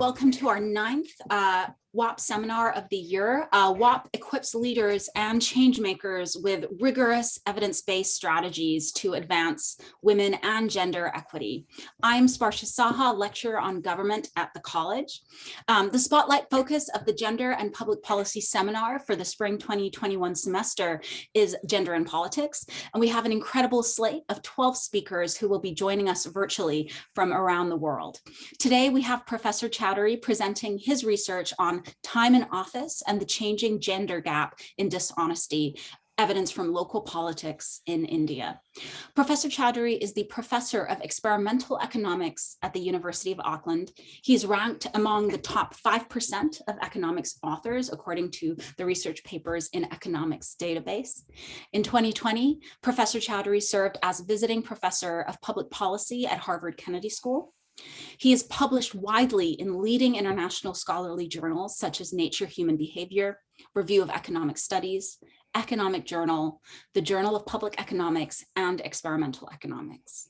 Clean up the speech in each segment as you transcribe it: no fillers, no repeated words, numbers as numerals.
welcome to our ninth WAP seminar of the year. WAP equips leaders and change makers with rigorous evidence-based strategies to advance women and gender equity. I'm Sparsha Saha, lecturer on government at the college. The spotlight focus of the Gender and Public Policy Seminar for the spring 2021 semester is gender and politics. And we have an incredible slate of 12 speakers who will be joining us virtually from around the world. Today, we have Professor Chaudhuri presenting his research on time in office and the changing gender gap in dishonesty, evidence from local politics in India. Professor Chaudhuri is the professor of experimental economics at the University of Auckland. He's ranked among the top 5% of economics authors, according to the research papers in economics database. In 2020, Professor Chaudhuri served as visiting professor of public policy at Harvard Kennedy School. He is published widely in leading international scholarly journals such as Nature Human Behavior, Review of Economic Studies, Economic Journal, the Journal of Public Economics, and Experimental Economics.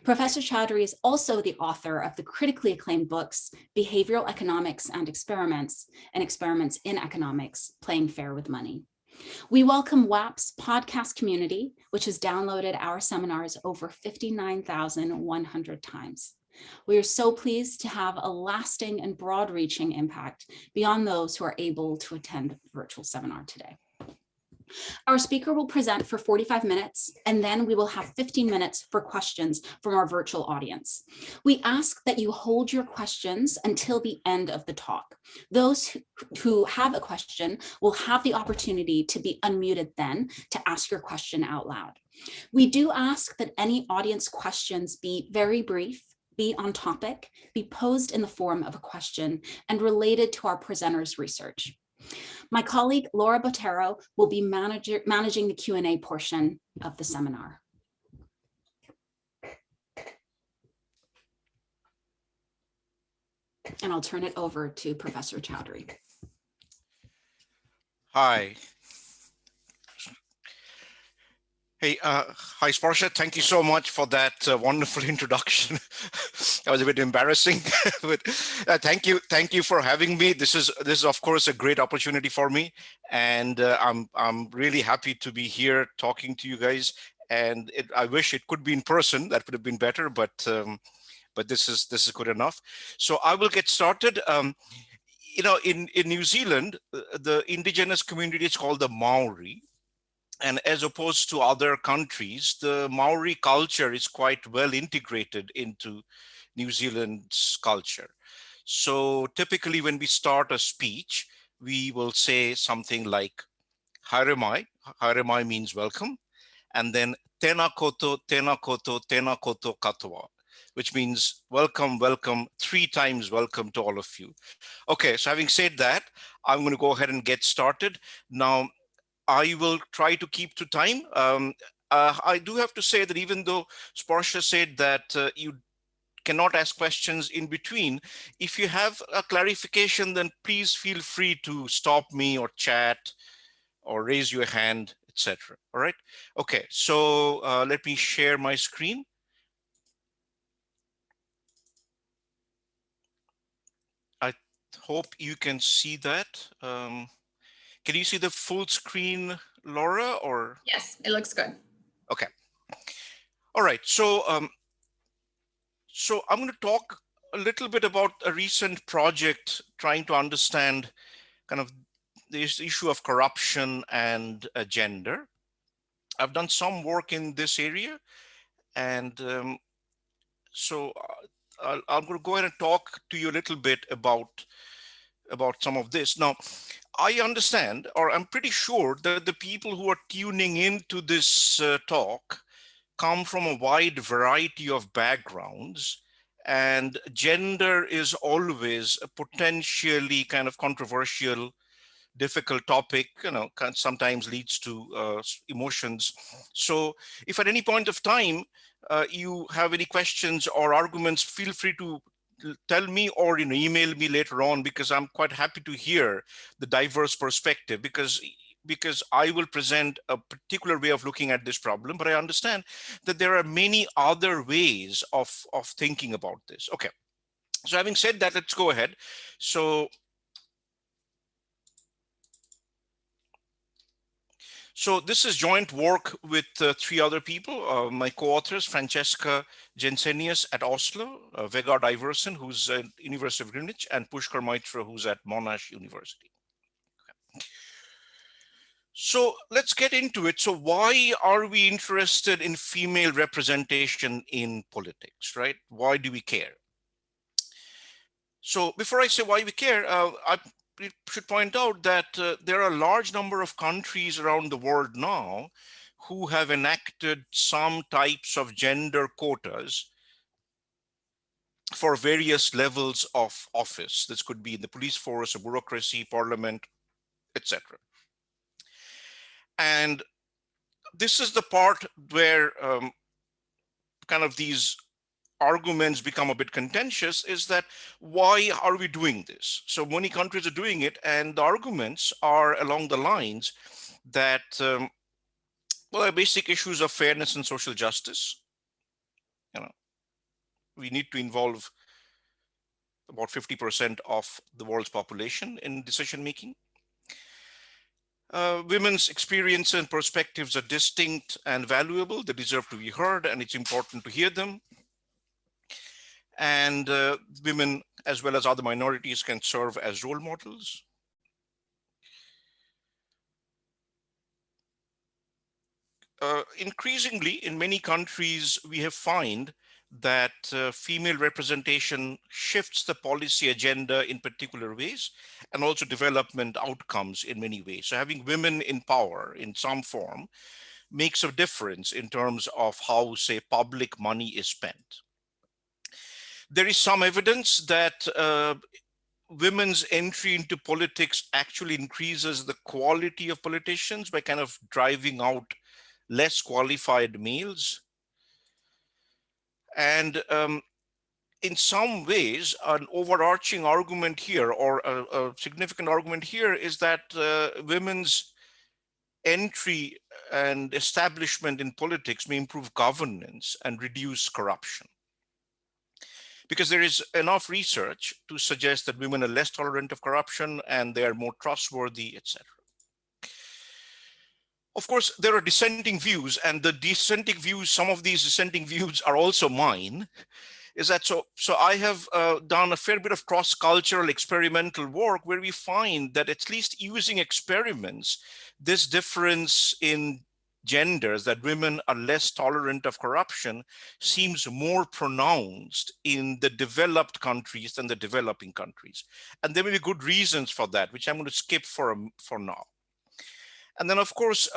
Professor Chaudhuri is also the author of the critically acclaimed books, Behavioural Economics and Experiments in Economics, Playing Fair with Money. We welcome WAP's podcast community, which has downloaded our seminars over 59,100 times. We are so pleased to have a lasting and broad-reaching impact beyond those who are able to attend the virtual seminar today. Our speaker will present for 45 minutes, and then we will have 15 minutes for questions from our virtual audience. We ask that you hold your questions until the end of the talk. Those who have a question will have the opportunity to be unmuted then to ask your question out loud. We do ask that any audience questions be very brief, be on topic, be posed in the form of a question, and related to our presenter's research. My colleague, Laura Botero, will be managing the Q&A portion of the seminar. And I'll turn it over to Professor Chaudhuri. Hi. Hey, hi, Sparsha. Thank you so much for that wonderful introduction. That was a bit embarrassing, but thank you for having me. This is of course a great opportunity for me, and I'm really happy to be here talking to you guys. And I wish it could be in person. That would have been better, but this is good enough. So I will get started. You know, in New Zealand, the indigenous community is called the Maori. And as opposed to other countries, the Maori culture is quite well integrated into New Zealand's culture. So typically when we start a speech, we will say something like, haere mai. Haere mai means welcome. And then tēnā koutou, tēnā koutou, tēnā koutou katoa, which means welcome, welcome, 3 times welcome to all of you. Okay, so having said that, I'm going to go ahead and get started. Now, I will try to keep to time. I do have to say that even though Sparsha said that you cannot ask questions in between, if you have a clarification, then please feel free to stop me or chat or raise your hand, etc. All right. Okay, so let me share my screen. I hope you can see that. Can you see the full screen, Laura, or? Yes, it looks good. Okay. All right. So, so I'm going to talk a little bit about a recent project trying to understand kind of this issue of corruption and gender. I've done some work in this area, and so I'm going to go ahead and talk to you a little bit about some of this. Now, I understand, or I'm pretty sure that the people who are tuning into this talk come from a wide variety of backgrounds, and gender is always a potentially kind of controversial, difficult topic, you know, sometimes leads to emotions. So if at any point of time you have any questions or arguments, feel free to tell me or email me later on, because I'm quite happy to hear the diverse perspective, because I will present a particular way of looking at this problem, but I understand that there are many other ways of thinking about this. Okay, So having said that, let's go ahead. So this is joint work with three other people, my co-authors, Francesca Jensenius at Oslo, Vegard Iversen, who's at University of Greenwich, and Pushkar Maitra, who's at Monash University. So let's get into it. So why are we interested in female representation in politics, right? Why do we care? So before I say why we care, I should point out that there are a large number of countries around the world now who have enacted some types of gender quotas for various levels of office. This could be in the police force, a bureaucracy, parliament, etc. And this is the part where kind of these arguments become a bit contentious, is that why are we doing this? So many countries are doing it, and the arguments are along the lines that, well, basic issues of fairness and social justice. We need to involve about 50% of the world's population in decision making. Women's experiences and perspectives are distinct and valuable. They deserve to be heard, and it's important to hear them. And women, as well as other minorities, can serve as role models. Increasingly, in many countries, we have found that female representation shifts the policy agenda in particular ways, and also development outcomes in many ways. So having women in power in some form makes a difference in terms of how, say, public money is spent. There is some evidence that women's entry into politics actually increases the quality of politicians by kind of driving out less qualified males. And in some ways, an overarching argument here, or a significant argument here, is that women's entry and establishment in politics may improve governance and reduce corruption. Because there is enough research to suggest that women are less tolerant of corruption and they are more trustworthy, etc. Of course, there are dissenting views, and the dissenting views, some of these dissenting views are also mine. Is that so? So I have done a fair bit of cross-cultural experimental work where we find that, at least using experiments, this difference in genders, that women are less tolerant of corruption, seems more pronounced in the developed countries than the developing countries. And there may be good reasons for that, which I'm going to skip for now. And then, of course,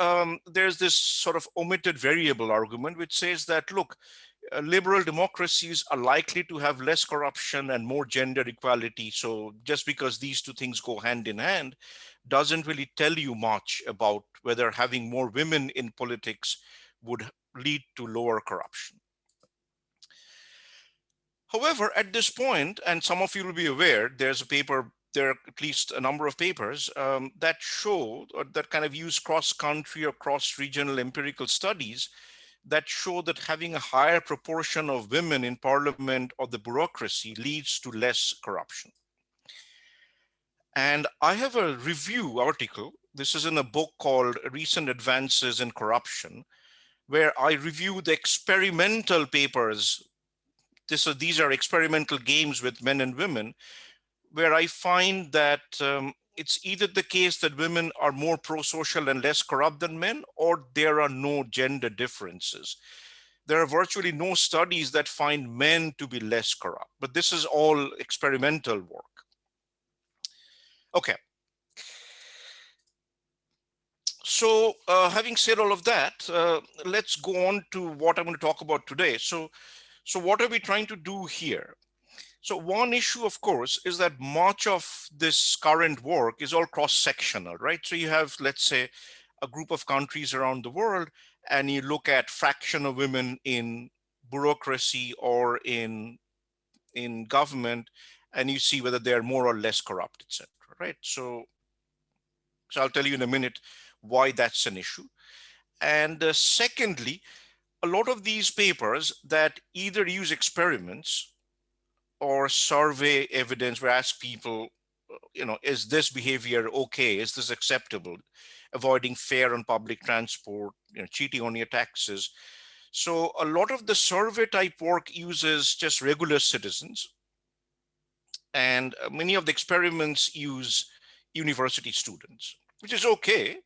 there's this sort of omitted variable argument, which says that, look, liberal democracies are likely to have less corruption and more gender equality. So just because these two things go hand in hand doesn't really tell you much about whether having more women in politics would lead to lower corruption. However, at this point, and some of you will be aware, there's a paper, there are at least a number of papers that show, or that kind of use cross-country or cross-regional empirical studies that show that having a higher proportion of women in parliament or the bureaucracy leads to less corruption. And I have a review article. This is in a book called Recent Advances in Corruption, where I review the experimental papers. These are experimental games with men and women, where I find that it's either the case that women are more pro-social and less corrupt than men, or there are no gender differences. There are virtually no studies that find men to be less corrupt, but this is all experimental work. Okay. So having said all of that, let's go on to what I'm going to talk about today. So what are we trying to do here? So one issue, of course, is that much of this current work is all cross-sectional, right? So you have, let's say, a group of countries around the world, and you look at fraction of women in bureaucracy or in government, and you see whether they're more or less corrupt, etc. Right? So I'll tell you in a minute why that's an issue. And secondly, a lot of these papers that either use experiments or survey evidence where I ask people, is this behavior okay? Is this acceptable? Avoiding fare on public transport, cheating on your taxes. So a lot of the survey type work uses just regular citizens, and many of the experiments use university students, which is okay.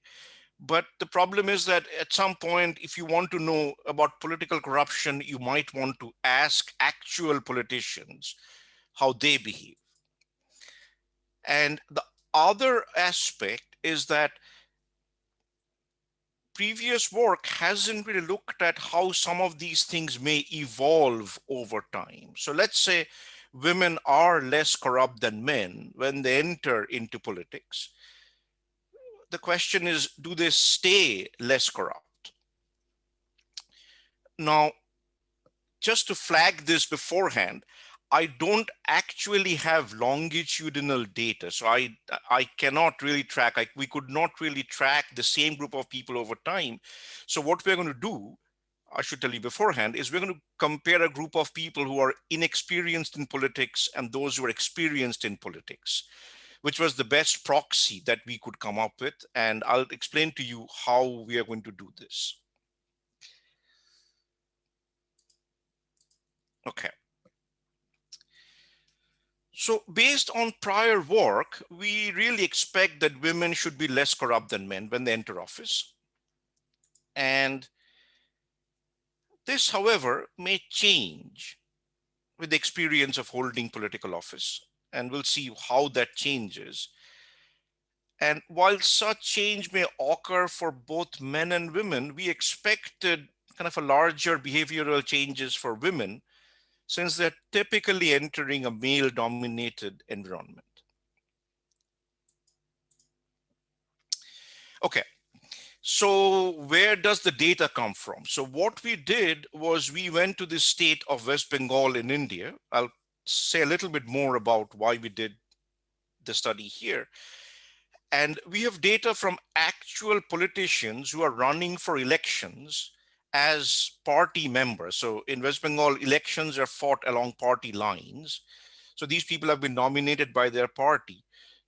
But the problem is that at some point, if you want to know about political corruption, you might want to ask actual politicians how they behave. And the other aspect is that previous work hasn't really looked at how some of these things may evolve over time. So let's say women are less corrupt than men when they enter into politics. The question is, do they stay less corrupt? Now, just to flag this beforehand, I don't actually have longitudinal data. So I cannot really track, we could not really track the same group of people over time. So what we're going to do, I should tell you beforehand, is we're going to compare a group of people who are inexperienced in politics and those who are experienced in politics, which was the best proxy that we could come up with. And I'll explain to you how we are going to do this. Okay. So based on prior work, we really expect that women should be less corrupt than men when they enter office. And this, however, may change with the experience of holding political office. And we'll see how that changes. And while such change may occur for both men and women, we expected kind of a larger behavioral changes for women, since they're typically entering a male-dominated environment. Okay, so where does the data come from? So what we did was we went to the state of West Bengal in India. I'll say a little bit more about why we did the study here. And we have data from actual politicians who are running for elections as party members. So in West Bengal, elections are fought along party lines. So these people have been nominated by their party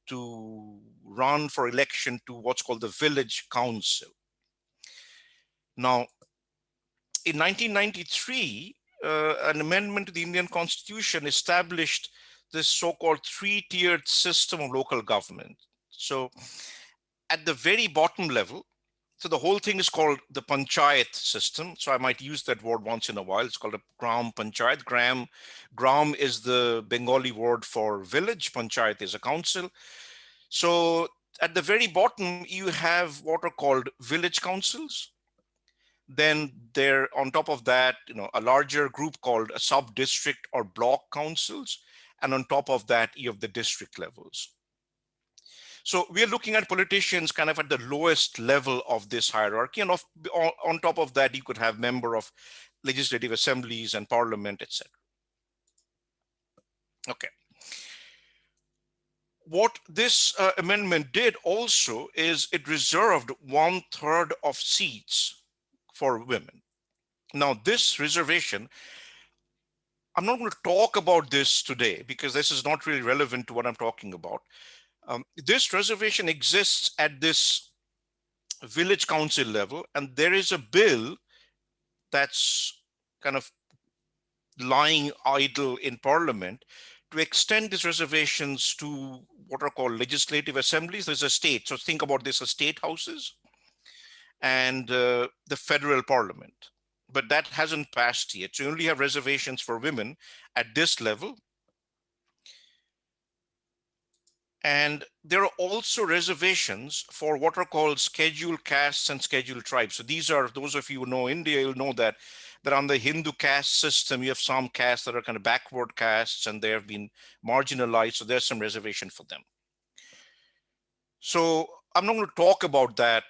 to run for election to what's called the village council. Now, in 1993, an amendment to the Indian Constitution established this so-called three-tiered system of local government. So at the very bottom level, so the whole thing is called the panchayat system. So I might use that word once in a while. It's called a gram panchayat. Gram is the Bengali word for village. Panchayat is a council. So at the very bottom, you have what are called village councils. Then there, on top of that, a larger group called a sub-district or block councils. And on top of that, you have the district levels. So we are looking at politicians kind of at the lowest level of this hierarchy. And on top of that, you could have member of legislative assemblies and parliament, etc. Okay. What this amendment did also is it reserved 1/3 of seats for women. Now, this reservation, I'm not going to talk about this today because this is not really relevant to what I'm talking about. This reservation exists at this village council level, and there is a bill that's kind of lying idle in parliament to extend these reservations to what are called legislative assemblies. There's a state, so think about this as state houses and the federal parliament, but that hasn't passed yet. So you only have reservations for women at this level. And there are also reservations for what are called scheduled castes and scheduled tribes. So these are, those of you who know India, you'll know that on the Hindu caste system, you have some castes that are kind of backward castes and they have been marginalized. So there's some reservation for them. So I'm not going to talk about that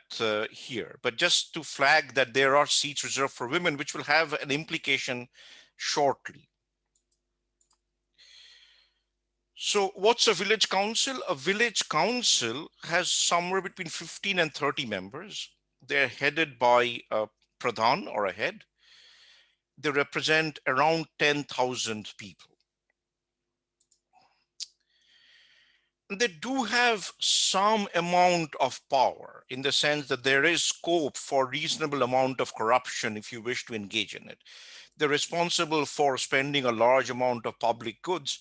here, but just to flag that there are seats reserved for women, which will have an implication shortly. So what's a village council? A village council has somewhere between 15 and 30 members. They're headed by a pradhan or a head. They represent around 10,000 people. they do have some amount of power in the sense that there is scope for reasonable amount of corruption if you wish to engage in it. They're responsible for spending a large amount of public goods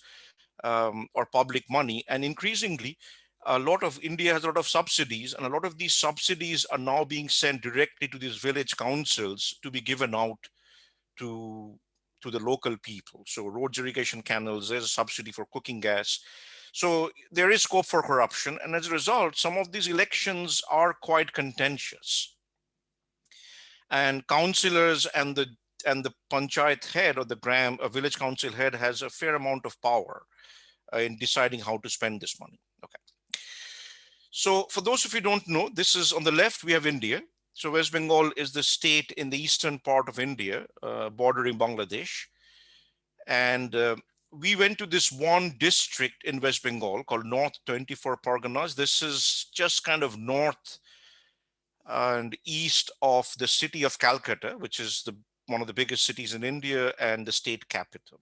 or public money. And increasingly, a lot of India has a lot of subsidies, and a lot of these subsidies are now being sent directly to these village councils to be given out to the local people. So roads, irrigation canals, there's a subsidy for cooking gas. So there is scope for corruption. And as a result, some of these elections are quite contentious. And councillors and the panchayat head or the gram, a village council head, has a fair amount of power in deciding how to spend this money. Okay. So for those of you who don't know, this is on the left, we have India. So West Bengal is the state in the eastern part of India, bordering Bangladesh. And we went to this one district in West Bengal called North 24 Parganas. This is just kind of north and east of the city of Calcutta, which is one of the biggest cities in India and the state capital.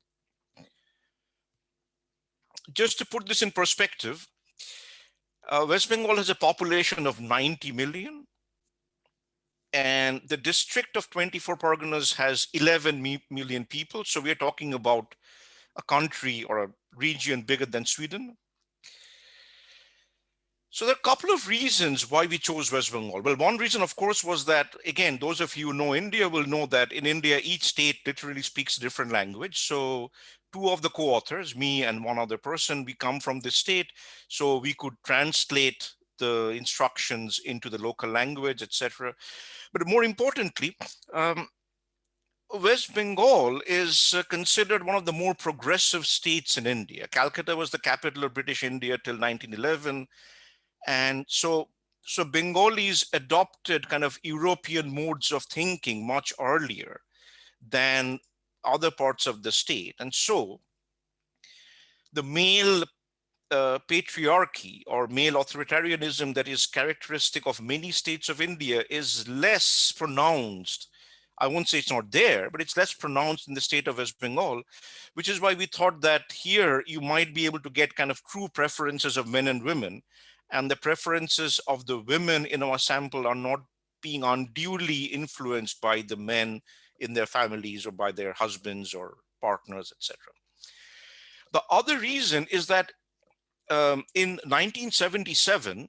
Just to put this in perspective, West Bengal has a population of 90 million. And the district of 24 Parganas has 11 million people. So we're talking about a country or a region bigger than Sweden. So there are a couple of reasons why we chose West Bengal. Well, one reason, of course, was that, again, those of you who know India will know that in India, each state literally speaks a different language. So two of the co-authors, me and one other person, we come from this state. So we could translate the instructions into the local language, etc. But more importantly, West Bengal is considered one of the more progressive states in India. Calcutta was the capital of British India till 1911. And so Bengalis adopted kind of European modes of thinking much earlier than other parts of the state. And so the male patriarchy or male authoritarianism that is characteristic of many states of India is less pronounced. I won't say it's not there, but it's less pronounced in the state of West Bengal, which is why we thought that here you might be able to get kind of true preferences of men and women. And the preferences of the women in our sample are not being unduly influenced by the men in their families or by their husbands or partners, etc. The other reason is that in 1977,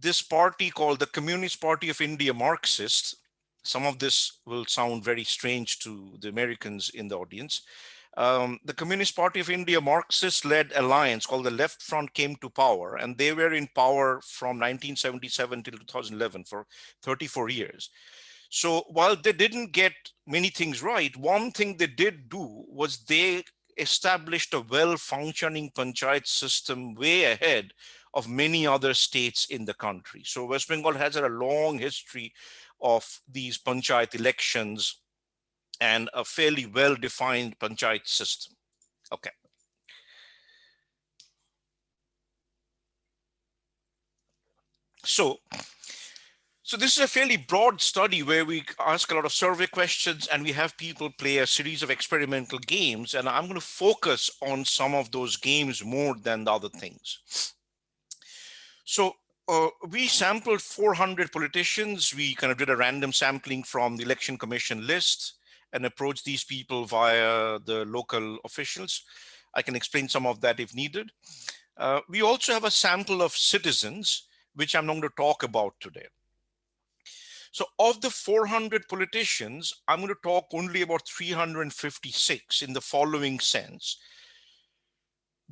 this party called the Communist Party of India Marxists, some of this will sound very strange to the Americans in the audience. The Communist Party of India Marxist-led alliance called the Left Front came to power, and they were in power from 1977 till 2011 for 34 years. So while they didn't get many things right, one thing they did do was they established a well-functioning panchayat system way ahead of many other states in the country. So West Bengal has a long history of these panchayat elections and a fairly well-defined panchayat system. Okay. So this is a fairly broad study where we ask a lot of survey questions and we have people play a series of experimental games. And I'm going to focus on some of those games more than the other things. So we sampled 400 politicians. We kind of did a random sampling from the Election Commission list and approached these people via the local officials. I can explain some of that if needed. We also have a sample of citizens, which I'm not going to talk about today. So of the 400 politicians, I'm going to talk only about 356 in the following sense.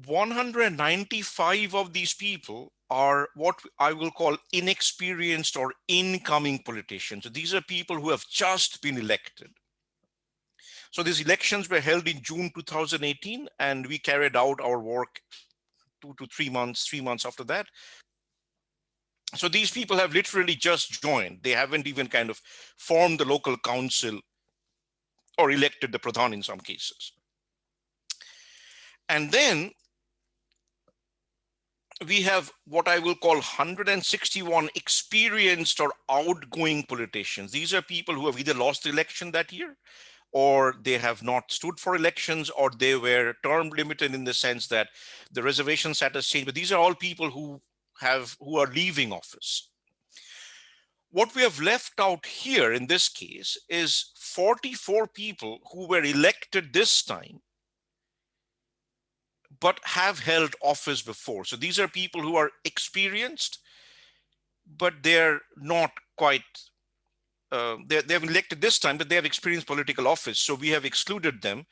195 of these people are what I will call inexperienced or incoming politicians. So these are people who have just been elected. So these elections were held in June 2018, and we carried out our work 2 to 3 months, 3 months after that. So these people have literally just joined. They haven't even kind of formed the local council or elected the pradhan in some cases. And then we have what I will call 161 experienced or outgoing politicians. These are people who have either lost the election that year or they have not stood for elections, or they were term limited in the sense that the reservation status changed. But these are all people who are leaving office. What we have left out here in this case is 44 people who were elected this time but have held office before. So these are people who are experienced, but they're not quite, they've elected this time, but they have experienced political office. So we have excluded them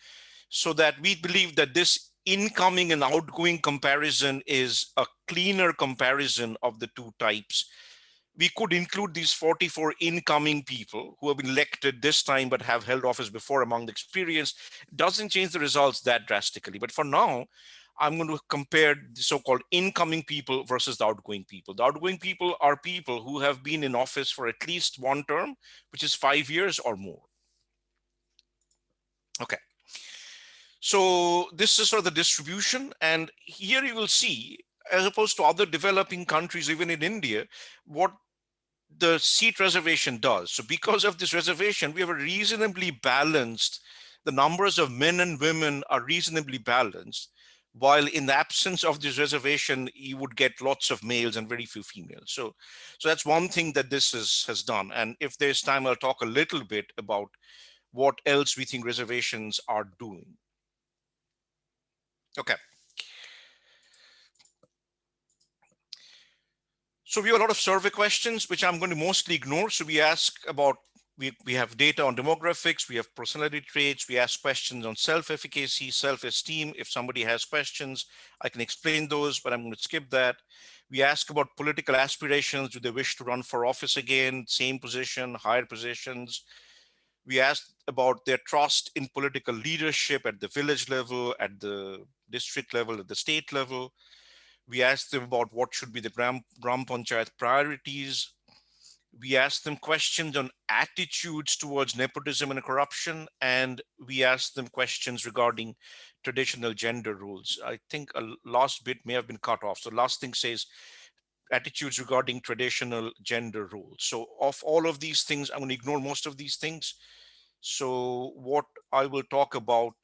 so that we believe that this incoming and outgoing comparison is a cleaner comparison of the two types. We could include these 44 incoming people who have been elected this time but have held office before among the experienced. It doesn't change the results that drastically. But for now, I'm going to compare the so-called incoming people versus the outgoing people. The outgoing people are people who have been in office for at least one term, which is 5 years or more. Okay. So this is sort of the distribution. And here you will see, as opposed to other developing countries, even in India, what the seat reservation does. So because of this reservation, we have a reasonably balanced, the numbers of men and women are reasonably balanced, while in the absence of this reservation, you would get lots of males and very few females. So that's one thing that this has done. And if there's time, I'll talk a little bit about what else we think reservations are doing. Okay. So we have a lot of survey questions, which I'm going to mostly ignore. So we ask about, we have data on demographics, we have personality traits, we ask questions on self-efficacy, self-esteem. If somebody has questions, I can explain those, but I'm going to skip that. We ask about political aspirations. Do they wish to run for office again? Same position, higher positions. We asked about their trust in political leadership at the village level, at the district level, at the state level. We asked them about what should be the Gram Panchayat priorities. We asked them questions on attitudes towards nepotism and corruption. And we asked them questions regarding traditional gender roles. I think a last bit may have been cut off. So last thing says attitudes regarding traditional gender roles. So of all of these things, I'm going to ignore most of these things. So what I will talk about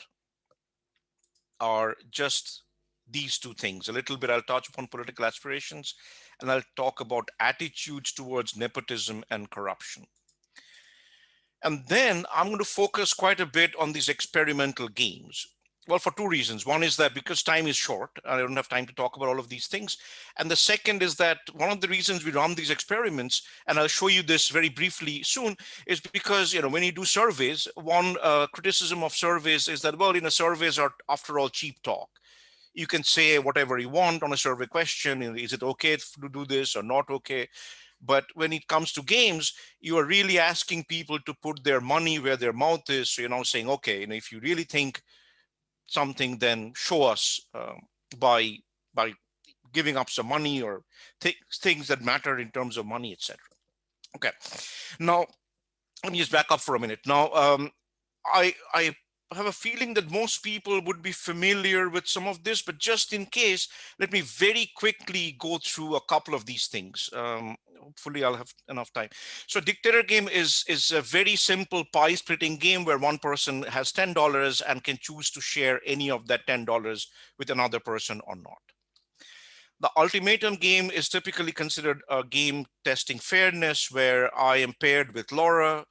are just these two things. A little bit, I'll touch upon political aspirations, and I'll talk about attitudes towards nepotism and corruption. And then I'm going to focus quite a bit on these experimental games. Well, for two reasons. One is that because time is short, I don't have time to talk about all of these things. And the second is that one of the reasons we run these experiments, and I'll show you this very briefly soon, is because, when you do surveys, one criticism of surveys is that, well, surveys are, after all, cheap talk. You can say whatever you want on a survey question. Is it okay to do this or not okay? But when it comes to games, you are really asking people to put their money where their mouth is. So, saying, okay, if you really think something, then show us by giving up some money or things that matter in terms of money, etc. Okay, now let me just back up for a minute. Now, I have a feeling that most people would be familiar with some of this, but just in case, let me very quickly go through a couple of these things. Hopefully I'll have enough time. So dictator game is a very simple pie splitting game where one person has $10 and can choose to share any of that $10 with another person or not. The ultimatum game is typically considered a game testing fairness, where I am paired with Laura.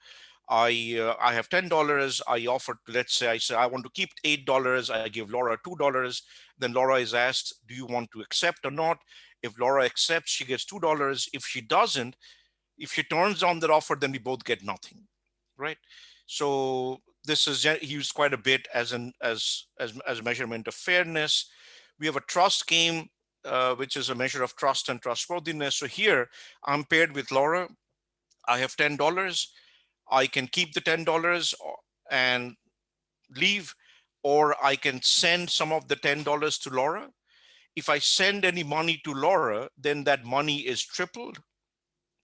I have $10. I offer, let's say, I say I want to keep $8. I give Laura $2. Then Laura is asked, do you want to accept or not? If Laura accepts, she gets $2. If she doesn't, if she turns down that offer, then we both get nothing, right? So this is used quite a bit as a measurement of fairness. We have a trust game, which is a measure of trust and trustworthiness. So here I'm paired with Laura. I have $10. I can keep the $10 and leave, or I can send some of the $10 to Laura. If I send any money to Laura, then that money is tripled.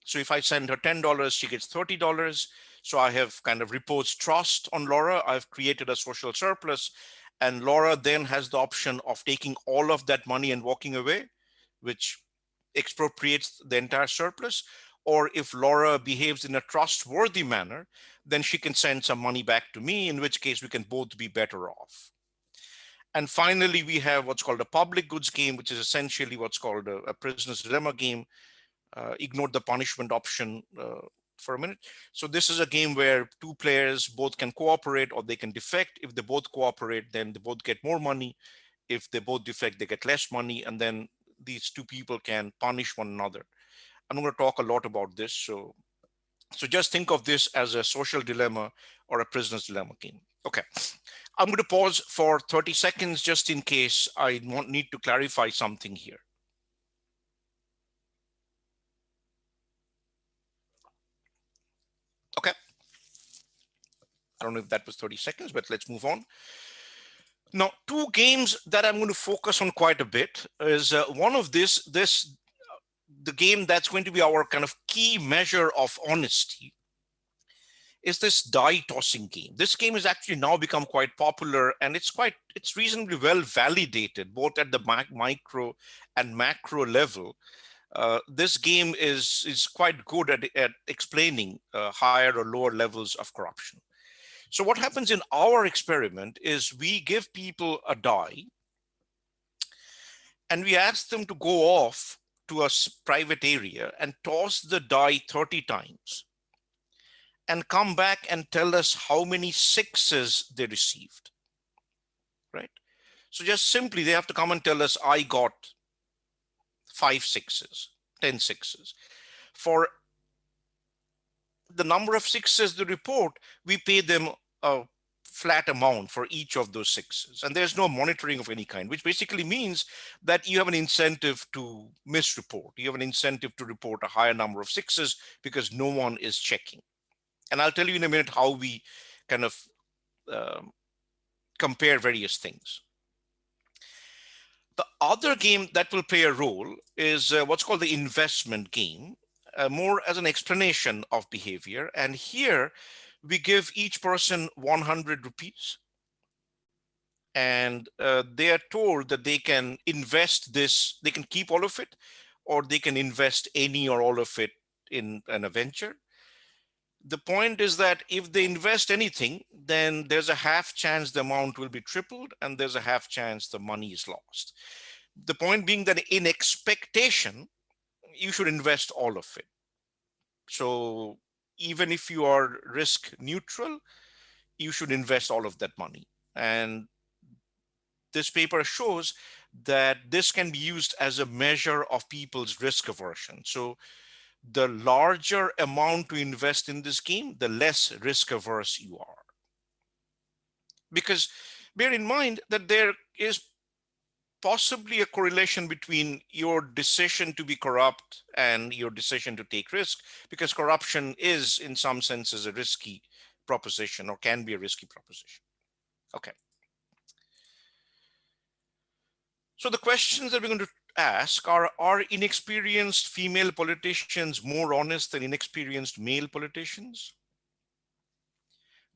So if I send her $10, she gets $30. So I have kind of reposed trust on Laura. I've created a social surplus, and Laura then has the option of taking all of that money and walking away, which expropriates the entire surplus. or if Laura behaves in a trustworthy manner, then she can send some money back to me, in which case we can both be better off. And finally, we have what's called a public goods game, which is essentially what's called a prisoner's dilemma game. Ignore the punishment option for a minute. So this is a game where two players both can cooperate or they can defect. If they both cooperate, then they both get more money. If they both defect, they get less money. And then these two people can punish one another. I'm going to talk a lot about this. So just think of this as a social dilemma or a prisoner's dilemma game. Okay, I'm going to pause for 30 seconds just in case I need to clarify something here. Okay. I don't know if that was 30 seconds, but let's move on. Now, two games that I'm going to focus on quite a bit is one of the game that's going to be our kind of key measure of honesty is this die tossing game. This game has actually now become quite popular, and it's reasonably well validated both at the micro and macro level. This game is quite good at explaining higher or lower levels of corruption. So what happens in our experiment is we give people a die and we ask them to go off to a private area and toss the die 30 times and come back and tell us how many sixes they received, right? So just simply, they have to come and tell us, I got 5 sixes, 10 sixes. For the number of sixes they report, we pay them a flat amount for each of those sixes. And there's no monitoring of any kind, which basically means that you have an incentive to misreport. You have an incentive to report a higher number of sixes because no one is checking. And I'll tell you in a minute how we kind of compare various things. The other game that will play a role is what's called the investment game, more as an explanation of behavior. And here we give each person 100 rupees. And they are told that they can invest this, they can keep all of it, or they can invest any or all of it in a venture. The point is that if they invest anything, then there's a half chance the amount will be tripled and there's a half chance the money is lost. The point being that in expectation, you should invest all of it. So even if you are risk neutral, you should invest all of that money. And this paper shows that this can be used as a measure of people's risk aversion. So the larger amount to invest in this game, the less risk averse you are. Because bear in mind that there is possibly a correlation between your decision to be corrupt and your decision to take risk, because corruption is in some senses a risky proposition, or can be a risky proposition. Okay. So the questions that we're going to ask are inexperienced female politicians more honest than inexperienced male politicians?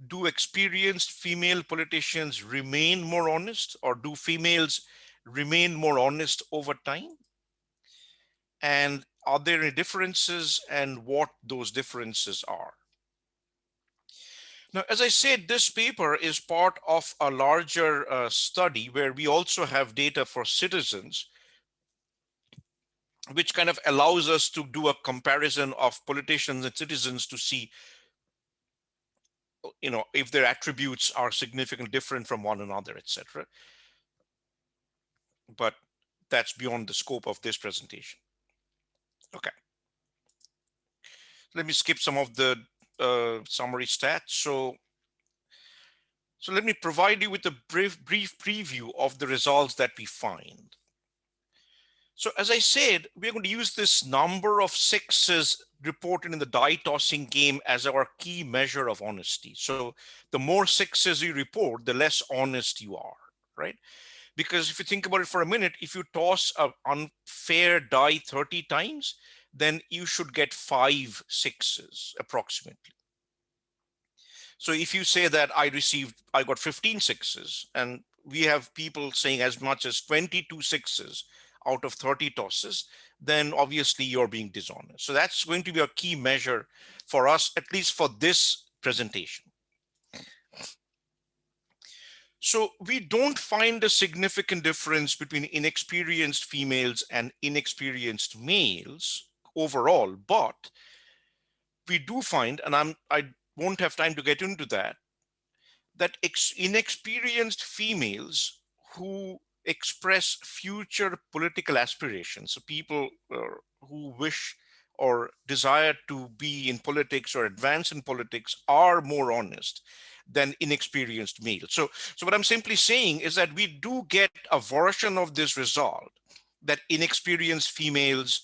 Do experienced female politicians remain more honest, or do females remain more honest over time? And are there any differences, and what those differences are? Now, as I said, this paper is part of a larger study where we also have data for citizens, which kind of allows us to do a comparison of politicians and citizens to see, if their attributes are significantly different from one another, etc. But that's beyond the scope of this presentation. Okay. Let me skip some of the summary stats. So let me provide you with a brief preview of the results that we find. So as I said, we're going to use this number of sixes reported in the die tossing game as our key measure of honesty. So the more sixes you report, the less honest you are, right? Because if you think about it for a minute, if you toss an unfair die 30 times, then you should get 5 sixes approximately. So if you say that I got 15 sixes, and we have people saying as much as 22 sixes out of 30 tosses, then obviously you're being dishonest. So that's going to be a key measure for us, at least for this presentation. So we don't find a significant difference between inexperienced females and inexperienced males overall, but we do find, and I won't have time to get into that, that inexperienced females who express future political aspirations, so people who wish or desire to be in politics or advance in politics, are more honest than inexperienced males. So what I'm simply saying is that we do get a version of this result, that inexperienced females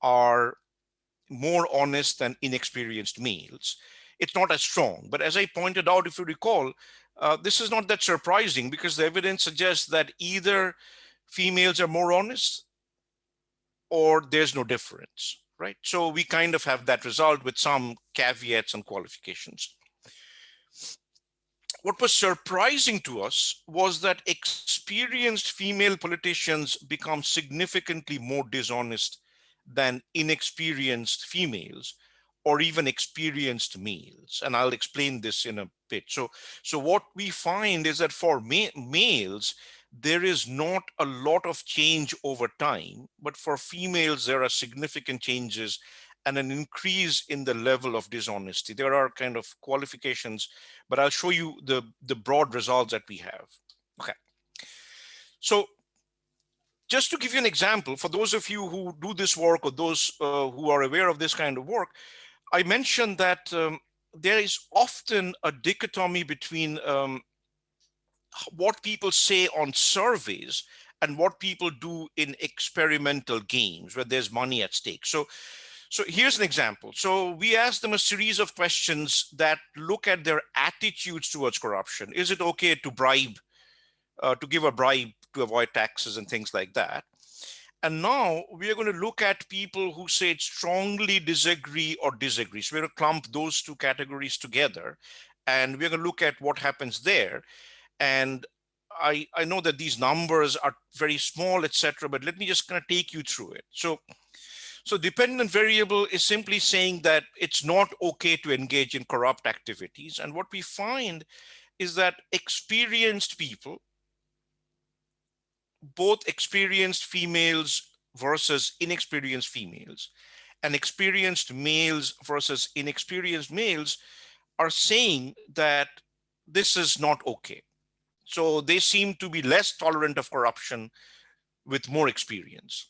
are more honest than inexperienced males. It's not as strong, but as I pointed out, if you recall, this is not that surprising, because the evidence suggests that either females are more honest or there's no difference, right? So we kind of have that result with some caveats and qualifications. What was surprising to us was that experienced female politicians become significantly more dishonest than inexperienced females or even experienced males. And I'll explain this in a bit. So what we find is that for males, there is not a lot of change over time, but for females, there are significant changes and an increase in the level of dishonesty. There are kind of qualifications, but I'll show you the broad results that we have. Okay. So just to give you an example, for those of you who do this work or those who are aware of this kind of work, I mentioned that there is often a dichotomy between what people say on surveys and what people do in experimental games where there's money at stake. So here's an example. So we asked them a series of questions that look at their attitudes towards corruption. Is it okay to bribe, to give a bribe to avoid taxes and things like that? And now we are going to look at people who say strongly disagree or disagree. So we're going to clump those two categories together, and we're going to look at what happens there. And I know that these numbers are very small, etc., but let me just kind of take you through it. So dependent variable is simply saying that it's not okay to engage in corrupt activities. And what we find is that experienced people, both experienced females versus inexperienced females, and experienced males versus inexperienced males, are saying that this is not okay. So they seem to be less tolerant of corruption with more experience.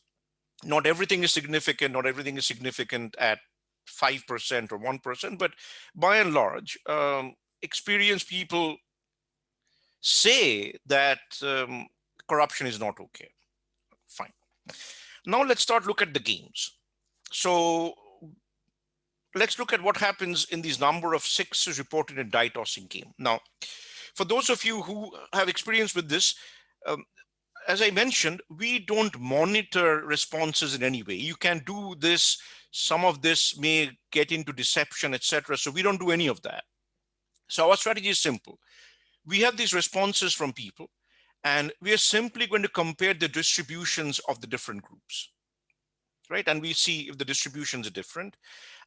Not everything is significant. Not everything is significant at 5% or 1%, but by and large, experienced people say that corruption is not okay. Fine. Now let's look at the games. So let's look at what happens in these number of sixes reported in die tossing game. Now, for those of you who have experience with this, as I mentioned, we don't monitor responses in any way. You can do this. Some of this may get into deception, etc. So we don't do any of that. So our strategy is simple. We have these responses from people, and we are simply going to compare the distributions of the different groups, right? And we see if the distributions are different.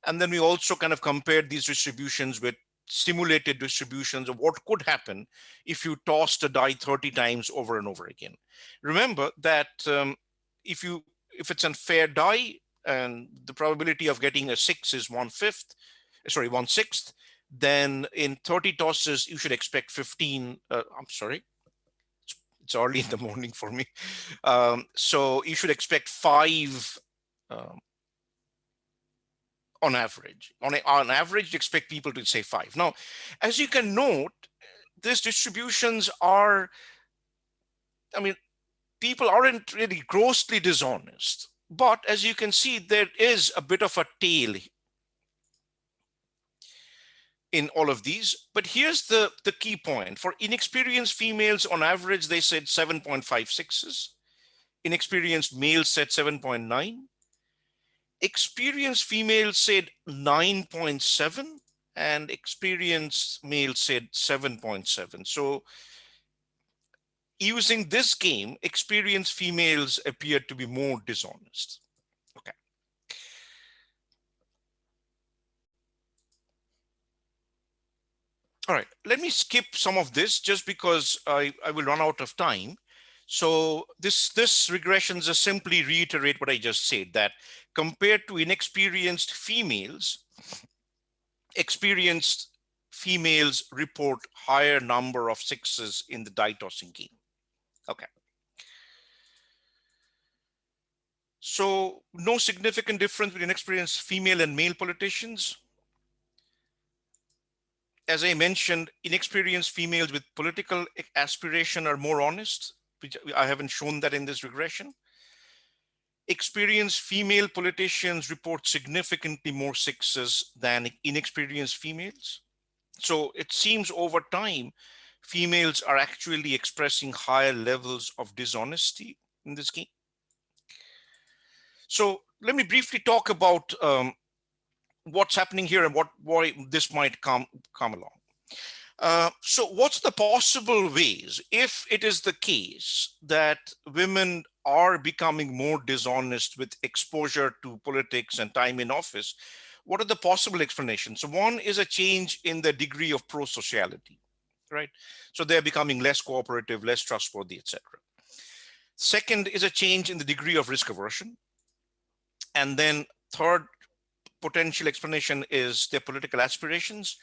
And then we also kind of compare these distributions with simulated distributions of what could happen if you tossed a die 30 times over and over again. Remember that if it's a fair die and the probability of getting a 6 is 1/6, then in 30 tosses you should expect 15. I'm sorry, it's early in the morning for me. So you should expect 5 on average. On average, you expect people to say 5. Now, as you can note, these distributions are, I mean, people aren't really grossly dishonest. But as you can see, there is a bit of a tail in all of these. But here's the key point. For inexperienced females, on average, they said 7.56s. Inexperienced males said 7.9. Experienced females said 9.7, and experienced males said 7.7. So using this game, experienced females appear to be more dishonest. All right, let me skip some of this just because I will run out of time. So this regression just simply reiterate what I just said, that compared to inexperienced females, experienced females report higher number of sixes in the die tossing game. Okay. So no significant difference between inexperienced female and male politicians. As I mentioned, inexperienced females with political aspiration are more honest, which I haven't shown that in this regression. Experienced female politicians report significantly more sixes than inexperienced females. So it seems over time, females are actually expressing higher levels of dishonesty in this game. So let me briefly talk about what's happening here and why this might come along. So what's the possible ways, if it is the case that women are becoming more dishonest with exposure to politics and time in office, what are the possible explanations? So one is a change in the degree of prosociality, right? So they're becoming less cooperative, less trustworthy, etc. Second is a change in the degree of risk aversion. And then third potential explanation is their political aspirations.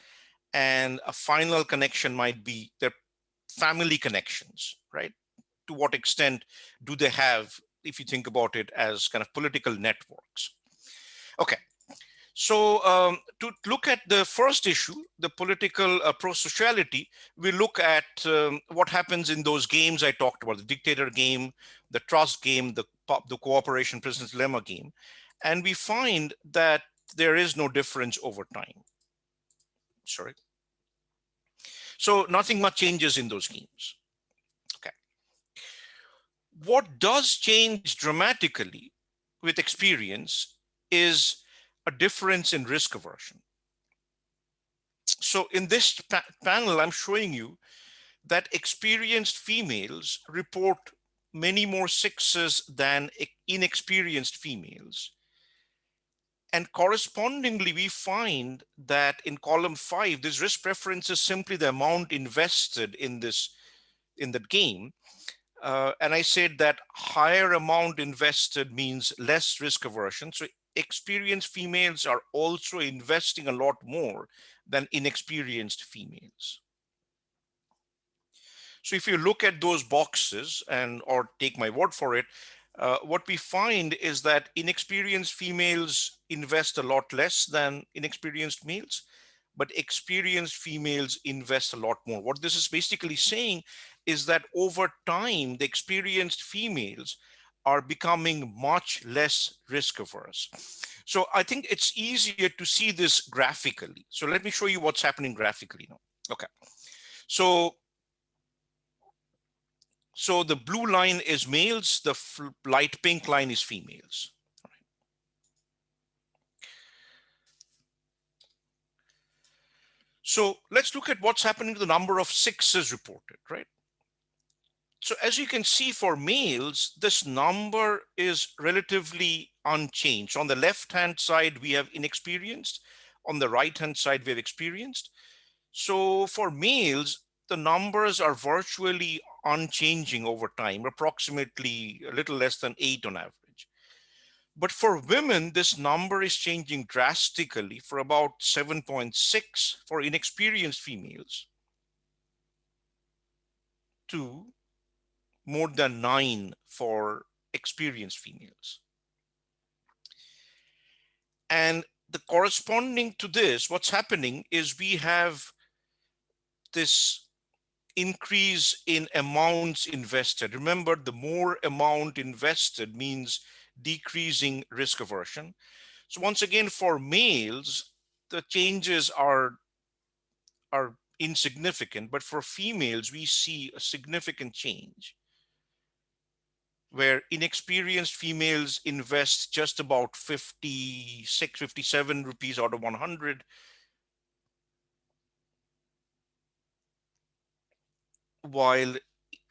And a final connection might be their family connections, right? To what extent do they have, if you think about it as kind of political networks? Okay, so to look at the first issue, the political prosociality, we look at what happens in those games I talked about, the dictator game, the trust game, the cooperation prisoner's dilemma game. And we find that there is no difference over time. Sorry. So nothing much changes in those games. Okay. What does change dramatically with experience is a difference in risk aversion. So in this panel, I'm showing you that experienced females report many more sixes than inexperienced females. And correspondingly, we find that in column 5, this risk preference is simply the amount invested in the game. And I said that higher amount invested means less risk aversion. So experienced females are also investing a lot more than inexperienced females. So if you look at those boxes or take my word for it, what we find is that inexperienced females invest a lot less than inexperienced males, but experienced females invest a lot more. What this is basically saying is that over time, the experienced females are becoming much less risk averse. So I think it's easier to see this graphically. So let me show you what's happening graphically now. Okay. So the blue line is males, the light pink line is females. So let's look at what's happening to the number of sixes reported, right? So as you can see for males, this number is relatively unchanged. On the left-hand side, we have inexperienced. On the right-hand side, we have experienced. So for males, the numbers are virtually unchanging over time, approximately a little less than 8 on average. But for women, this number is changing drastically for about 7.6 for inexperienced females to more than 9 for experienced females. And the corresponding to this, what's happening is we have this increase in amounts invested. Remember, the more amount invested means decreasing risk aversion. So once again, for males, the changes are insignificant, but for females, we see a significant change where inexperienced females invest just about 56, 57 rupees out of 100, while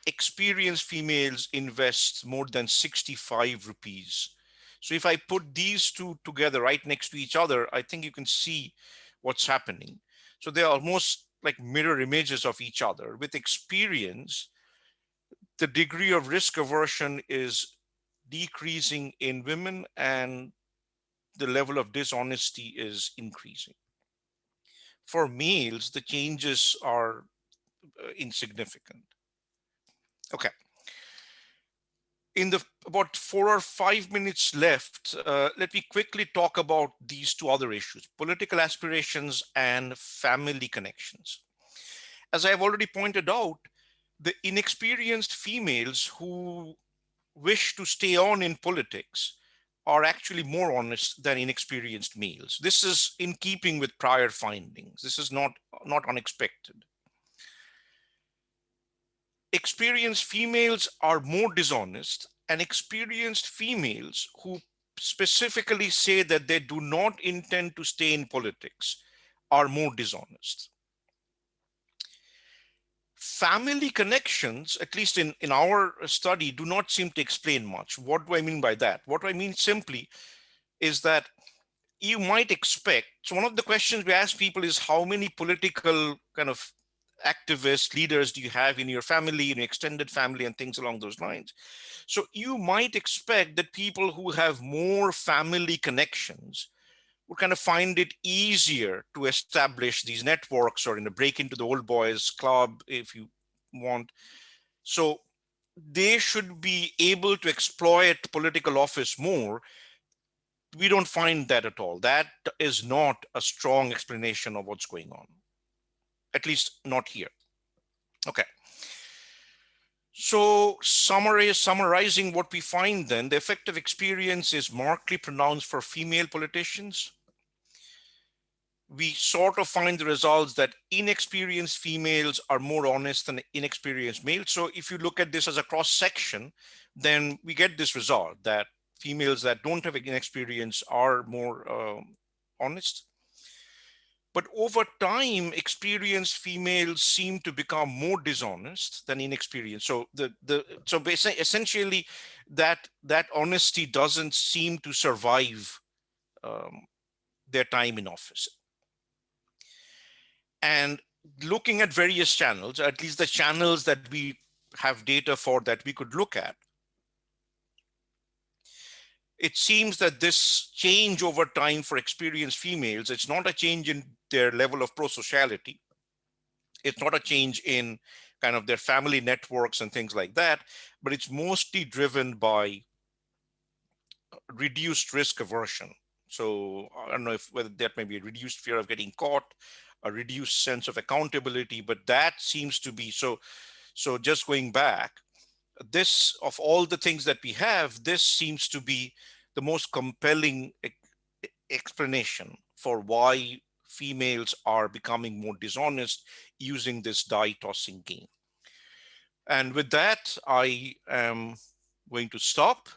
experienced females invest more than 65 rupees. So if I put these two together right next to each other, I think you can see what's happening. So they're almost like mirror images of each other. With experience, the degree of risk aversion is decreasing in women and the level of dishonesty is increasing. For males, the changes are insignificant. Okay. In the about 4 or 5 minutes left, let me quickly talk about these two other issues, political aspirations and family connections. As I've already pointed out, the inexperienced females who wish to stay on in politics are actually more honest than inexperienced males. This is in keeping with prior findings. This is not unexpected. Experienced females are more dishonest, and experienced females who specifically say that they do not intend to stay in politics are more dishonest. Family connections, at least in our study, do not seem to explain much. What do I mean by that? What I mean simply is that you might expect, so one of the questions we ask people is how many political kind of activists, leaders do you have in your family, in your extended family, and things along those lines. So you might expect that people who have more family connections would kind of find it easier to establish these networks or break into the old boys club if you want. So they should be able to exploit political office more. We don't find that at all. That is not a strong explanation of what's going on, at least not here. Okay. So summarizing what we find then, the effective experience is markedly pronounced for female politicians. We sort of find the results that inexperienced females are more honest than inexperienced males. So if you look at this as a cross section, then we get this result that females that don't have inexperience are more honest. But over time, experienced females seem to become more dishonest than inexperienced. So essentially, that honesty doesn't seem to survive their time in office. And looking at various channels, at least the channels that we have data for that we could look at, it seems that this change over time for experienced females, it's not a change in their level of prosociality. It's not a change in kind of their family networks and things like that, but it's mostly driven by reduced risk aversion. So I don't know whether that may be a reduced fear of getting caught, a reduced sense of accountability, but that seems to be so just going back, this, of all the things that we have, this seems to be the most compelling explanation for why females are becoming more dishonest using this die tossing game. And with that, I am going to stop,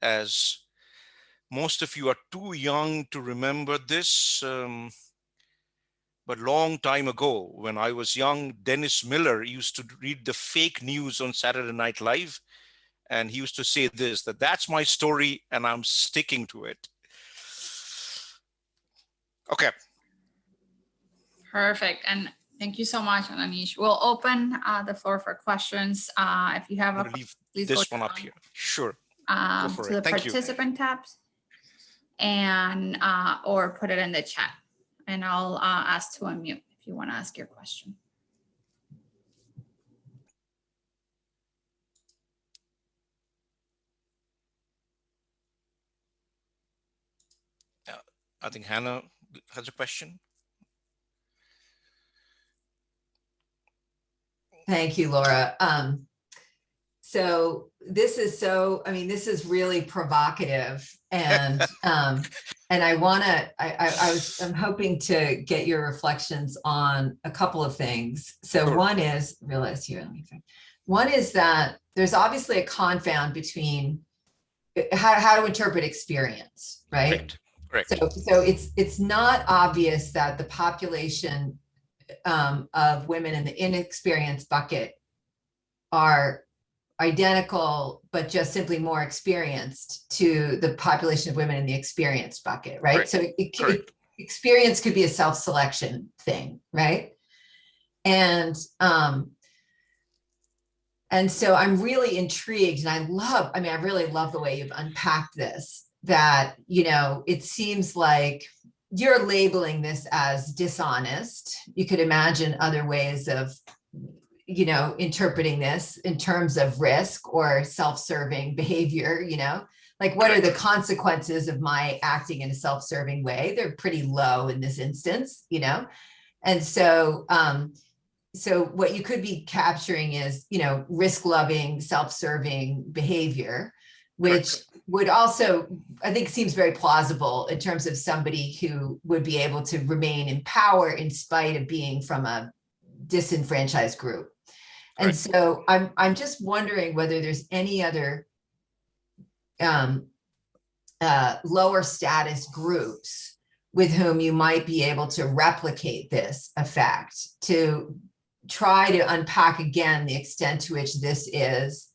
as most of you are too young to remember this. But long time ago, when I was young, Dennis Miller used to read the fake news on Saturday Night Live. And he used to say this, that's my story and I'm sticking to it. Okay. Perfect. And thank you so much, Ananish. We'll open the floor for questions. If you have a leave please this go one up here. Sure. to the participant tabs and or put it in the chat. And I'll ask to unmute if you want to ask your question. I think Hannah has a question. Thank you, Laura. So this is really provocative, and and I'm hoping to get your reflections on a couple of things. So sure. One is that there's obviously a confound between how to interpret experience, right? Correct. So it's not obvious that the population of women in the inexperienced bucket are identical, but just simply more experienced to the population of women in the experienced bucket, right? So experience could be a self-selection thing, right? And so I'm really intrigued, and I really love the way you've unpacked this, that, it seems like you're labeling this as dishonest. You could imagine other ways of, interpreting this in terms of risk or self-serving behavior, like what are the consequences of my acting in a self-serving way? They're pretty low in this instance, And so, so what you could be capturing is, risk-loving, self-serving behavior, which would also, I think, seems very plausible in terms of somebody who would be able to remain in power in spite of being from a disenfranchised group. And so I'm just wondering whether there's any other lower status groups with whom you might be able to replicate this effect, to try to unpack again the extent to which this is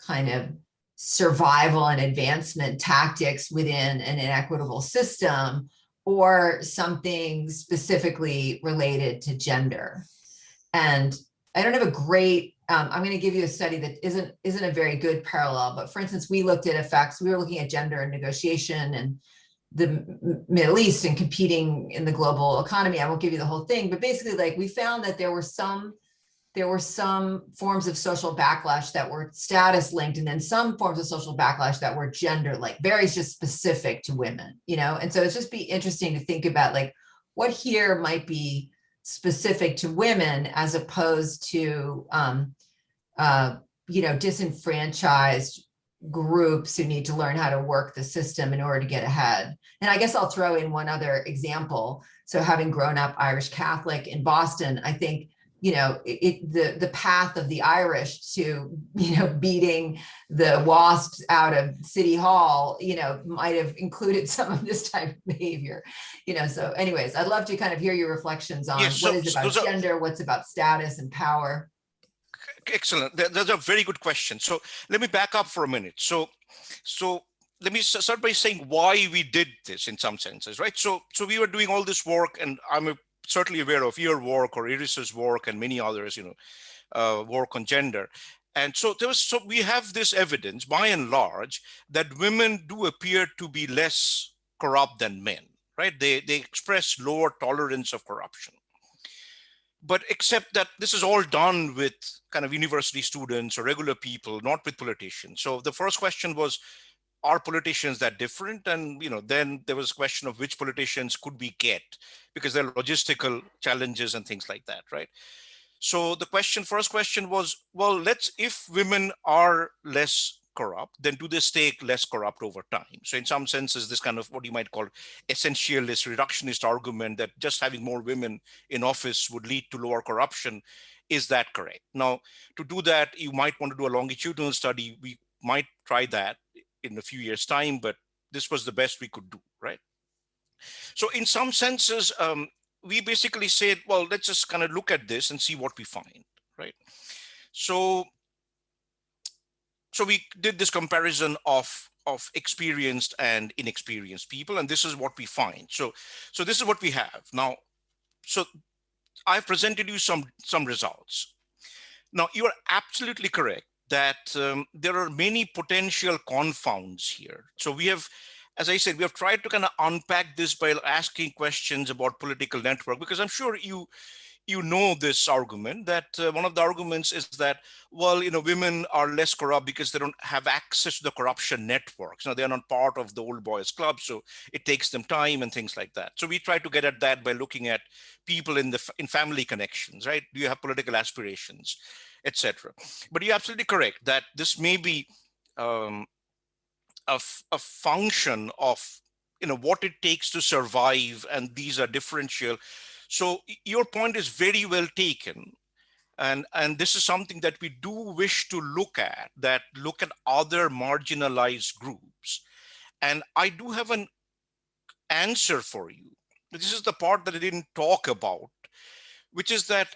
kind of survival and advancement tactics within an inequitable system, or something specifically related to gender. And I don't have a great, I'm going to give you a study that isn't a very good parallel, but for instance, we looked at effects, we were looking at gender and negotiation and the Middle East and competing in the global economy. I won't give you the whole thing, but basically, like, we found that there were some forms of social backlash that were status linked, and then some forms of social backlash that were gender, like very just specific to women, and so it's just be interesting to think about, like, what here might be specific to women as opposed to disenfranchised groups who need to learn how to work the system in order to get ahead. And I guess I'll throw in one other example. So having grown up Irish Catholic in Boston, I think, the path of the Irish to, beating the WASPs out of City Hall, might have included some of this type of behavior, so anyways, I'd love to kind of hear your reflections on what is about gender, what's about status and power. Excellent. That's a very good question. So let me back up for a minute. So let me start by saying why we did this in some senses, right? So we were doing all this work, and I'm certainly aware of your work or Iris's work and many others, work on gender. And so we have this evidence, by and large, that women do appear to be less corrupt than men, right? They express lower tolerance of corruption. But except that this is all done with kind of university students or regular people, not with politicians. So the first question was, are politicians that different? And then there was a question of which politicians could we get, because there are logistical challenges and things like that, right? So the first question was, well, if women are less corrupt, then do they stay less corrupt over time? So in some senses, this kind of what you might call essentialist, reductionist argument that just having more women in office would lead to lower corruption, is that correct? Now, to do that, you might want to do a longitudinal study. We might try that in a few years' time, but this was the best we could do, right? So in some senses, we basically said, well, let's just kind of look at this and see what we find, right? So we did this comparison of experienced and inexperienced people, and this is what we find. So this is what we have now. So I've presented you some results. Now, you are absolutely correct that there are many potential confounds here. So we have, as I said, we have tried to kind of unpack this by asking questions about political network, because I'm sure you know this argument, that one of the arguments is that, well, women are less corrupt because they don't have access to the corruption networks. Now, they're not part of the old boys club, so it takes them time and things like that. So we try to get at that by looking at people in family connections, right? Do you have political aspirations, etc.? But you're absolutely correct that this may be a function of what it takes to survive, and these are differential. So your point is very well taken. And this is something that we do wish to look at other marginalized groups. And I do have an answer for you. This is the part that I didn't talk about, which is that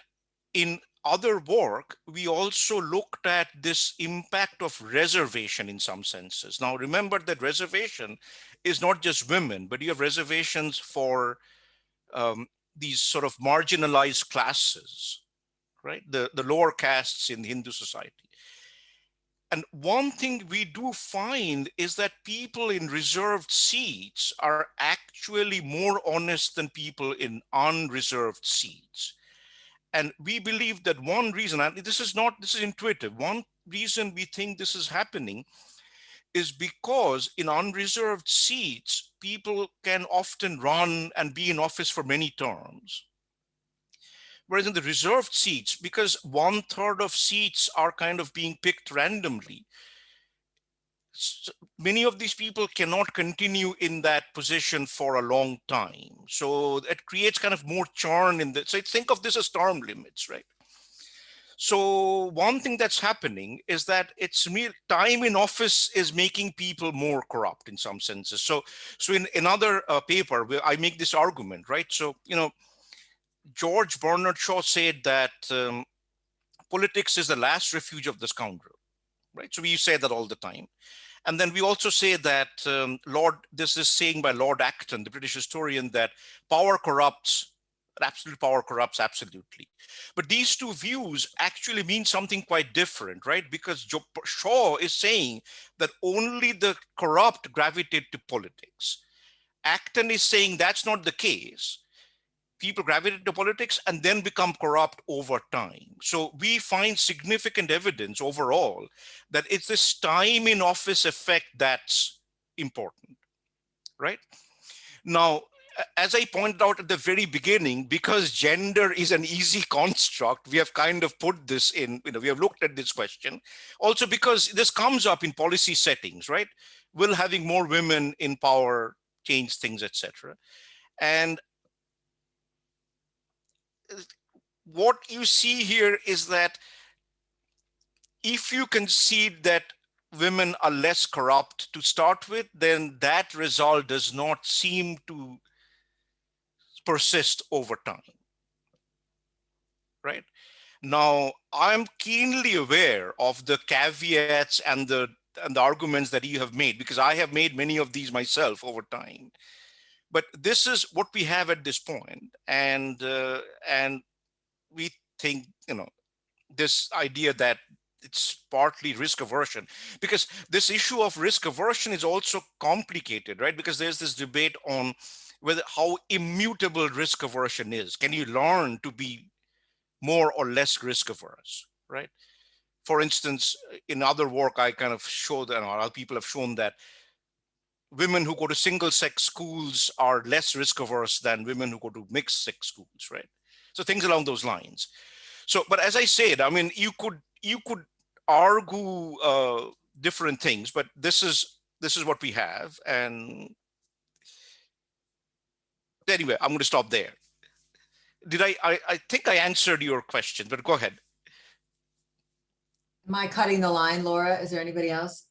in other work, we also looked at this impact of reservation in some senses. Now, remember that reservation is not just women, but you have reservations for these sort of marginalized classes, right? The lower castes in Hindu society. And one thing we do find is that people in reserved seats are actually more honest than people in unreserved seats. And we believe that one reason, and this is intuitive, one reason we think this is happening is because in unreserved seats, people can often run and be in office for many terms. Whereas in the reserved seats, because 1/3 of seats are kind of being picked randomly, many of these people cannot continue in that position for a long time. So it creates kind of more churn in the, so think of this as term limits, right? So one thing that's happening is that it's real time in office is making people more corrupt in some senses. So in another paper, where I make this argument, right? So, George Bernard Shaw said that politics is the last refuge of the scoundrel, right? So we say that all the time. And then we also say that this is saying by Lord Acton, the British historian, that power corrupts, absolute power corrupts absolutely. But these two views actually mean something quite different, right? Because Shaw is saying that only the corrupt gravitate to politics. Acton is saying that's not the case. People gravitate to politics and then become corrupt over time. So we find significant evidence overall that it's this time in office effect that's important, right? Now, as I pointed out at the very beginning, because gender is an easy construct, we have kind of put this in, we have looked at this question. Also because this comes up in policy settings, right? Will having more women in power change things, etc. And what you see here is that if you concede that women are less corrupt to start with, then that result does not seem to persist over time, right? Now, I'm keenly aware of the caveats and the arguments that you have made, because I have made many of these myself over time. But this is what we have at this point, and we think, this idea that it's partly risk aversion, because this issue of risk aversion is also complicated, right? Because there's this debate on whether how immutable risk aversion is. Can you learn to be more or less risk averse, right? For instance, in other work, I kind of show that, or other people have shown that women who go to single-sex schools are less risk averse than women who go to mixed-sex schools, right? So things along those lines. So, but as I said, I mean, you could argue different things, but this is what we have. And anyway, I'm going to stop there. Did I think I answered your question, but go ahead. Am I cutting the line, Laura? Is there anybody else?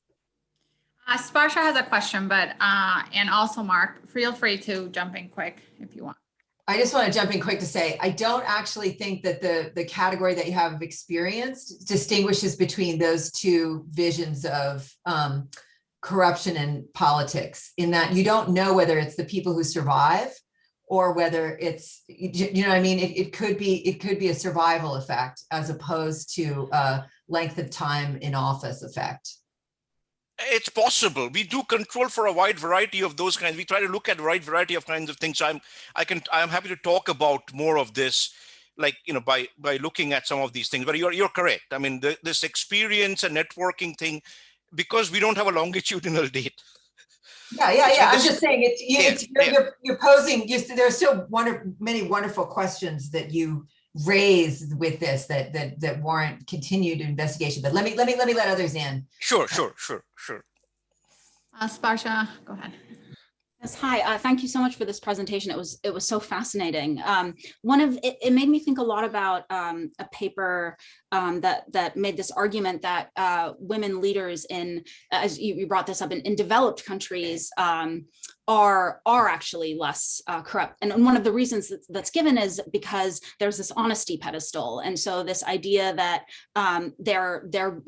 Sparsha has a question, but and also Mark, feel free to jump in quick if you want. I just want to jump in quick to say, I don't actually think that the category that you have experienced distinguishes between those two visions of corruption in politics, in that you don't know whether it's the people who survive or whether it's, you know what I mean? It could be a survival effect as opposed to a length of time in office effect. It's possible. We do control for a wide variety of those kinds. We try to look at a wide variety of kinds of things. So I'm happy to talk about more of this, like, by looking at some of these things. But you're correct. I mean, this experience and networking thing, because we don't have a longitudinal date. Yeah. I'm just saying you're posing. There's still many wonderful questions that you raised with this that warrant continued investigation. But let me let others in. Sure. Sparsha, go ahead. Yes, hi. Thank you so much for this presentation. It was so fascinating. It made me think a lot about a paper that made this argument that women leaders in, as you brought this up, in developed countries are actually less corrupt. And one of the reasons that's given is because there's this honesty pedestal. And so this idea that they're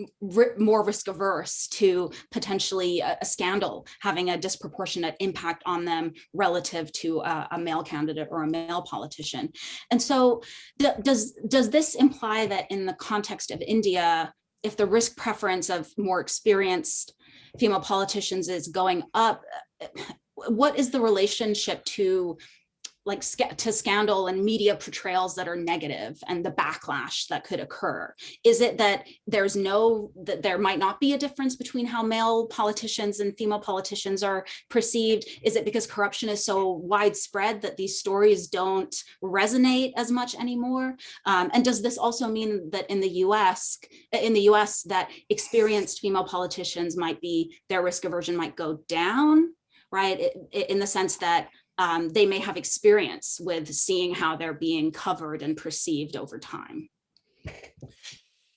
more risk averse to potentially a scandal having a disproportionate impact on them relative to a male candidate or a male politician. And so does this imply that in the context of India, if the risk preference of more experienced female politicians is going up, what is the relationship to scandal and media portrayals that are negative and the backlash that could occur? Is it that there might not be a difference between how male politicians and female politicians are perceived? Is it because corruption is so widespread that these stories don't resonate as much anymore? And does this also mean that in the US that experienced female politicians their risk aversion might go down, right? In the sense that they may have experience with seeing how they're being covered and perceived over time.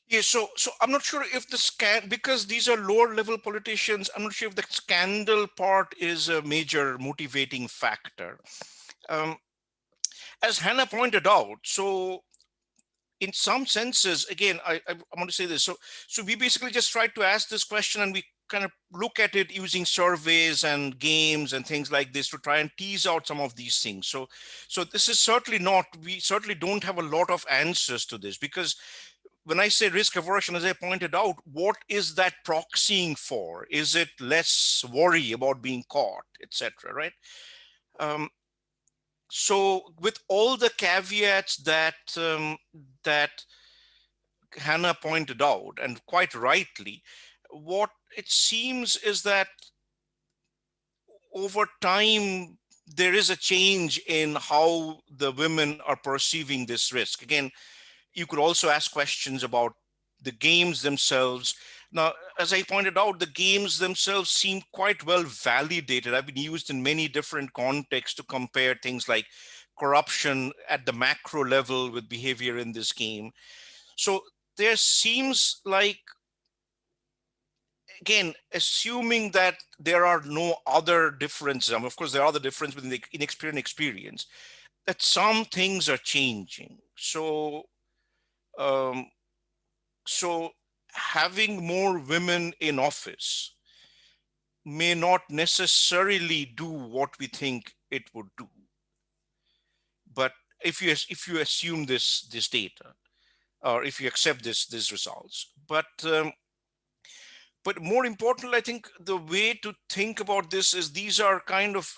Yeah, so I'm not sure if because these are lower level politicians, I'm not sure if the scandal part is a major motivating factor. As Hannah pointed out, so in some senses, again, I want to say this. So we basically just tried to ask this question, and we kind of look at it using surveys and games and things like this to try and tease out some of these things. So this is we certainly don't have a lot of answers to this, because when I say risk aversion, as I pointed out, what is that proxying for? Is it less worry about being caught, etc., right? So with all the caveats that Hannah pointed out, and quite rightly, what it seems is that over time, there is a change in how the women are perceiving this risk. Again, you could also ask questions about the games themselves. Now, as I pointed out, the games themselves seem quite well validated. I've been used in many different contexts to compare things like corruption at the macro level with behavior in this game. So there seems like, again, assuming that there are no other differences, I mean, of course, there are other differences within the inexperienced experience, that some things are changing. So having more women in office may not necessarily do what we think it would do. But if you assume this data, or if you accept these results, but more importantly, I think the way to think about this is these are kind of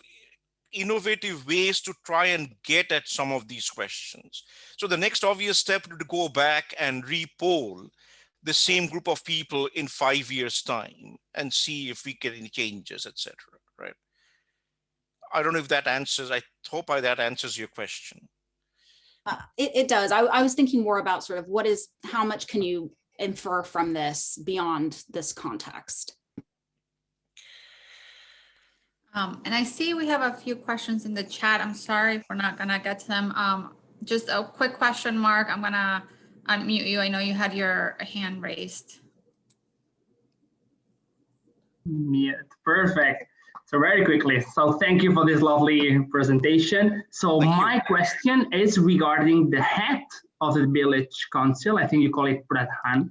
innovative ways to try and get at some of these questions. So the next obvious step would to go back and re-poll the same group of people in 5 years' time and see if we get any changes, etc. Right? I don't know if that answers. I hope that answers your question. It does. I was thinking more about sort of how much can you infer from this beyond this context? And I see we have a few questions in the chat. I'm sorry if we're not gonna get to them. Just a quick question, Mark. I'm gonna unmute you. I know you had your hand raised. Yeah, perfect. So very quickly, so thank you for this lovely presentation. So my question is regarding the head of the village council. I think you call it Pradhan.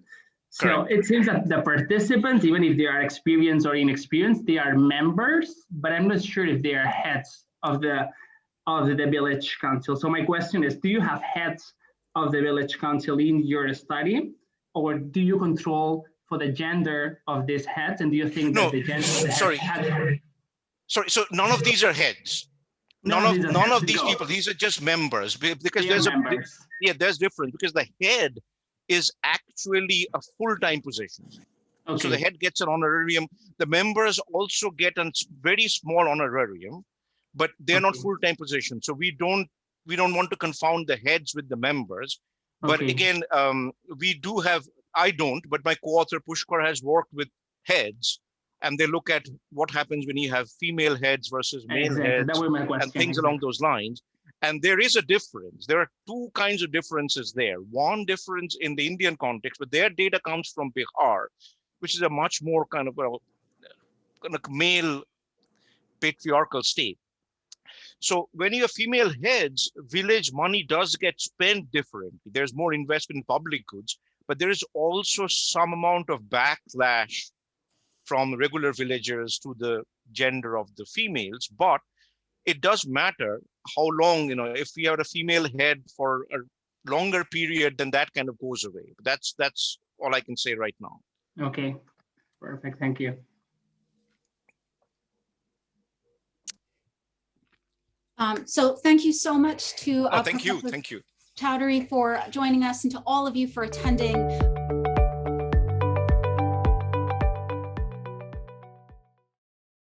So correct. It seems that the participants, even if they are experienced or inexperienced, they are members, but I'm not sure if they are heads of the village council. So my question is, do you have heads of the village council in your study, or do you control for the gender of these heads? And do you think that the gender of the heads Sorry, so none of these are heads. None of these people, these are just members, because there's difference, because the head is actually a full-time position. Okay. So the head gets an honorarium. The members also get a very small honorarium, but they're not full-time positions. So we don't want to confound the heads with the members. But again, I don't, but my co-author Pushkar has worked with heads, and they look at what happens when you have female heads versus male heads and things along those lines. And there is a difference. There are two kinds of differences there. One difference in the Indian context, but their data comes from Bihar, which is a much more kind of male patriarchal state. So when you have female heads, village money does get spent differently. There's more investment in public goods, but there is also some amount of backlash from regular villagers to the gender of the females. But it does matter how long, if we have a female head for a longer period, then that kind of goes away. That's all I can say right now. Okay, perfect. Thank you. So thank you so much to Thank you. Chaudhuri for joining us, and to all of you for attending.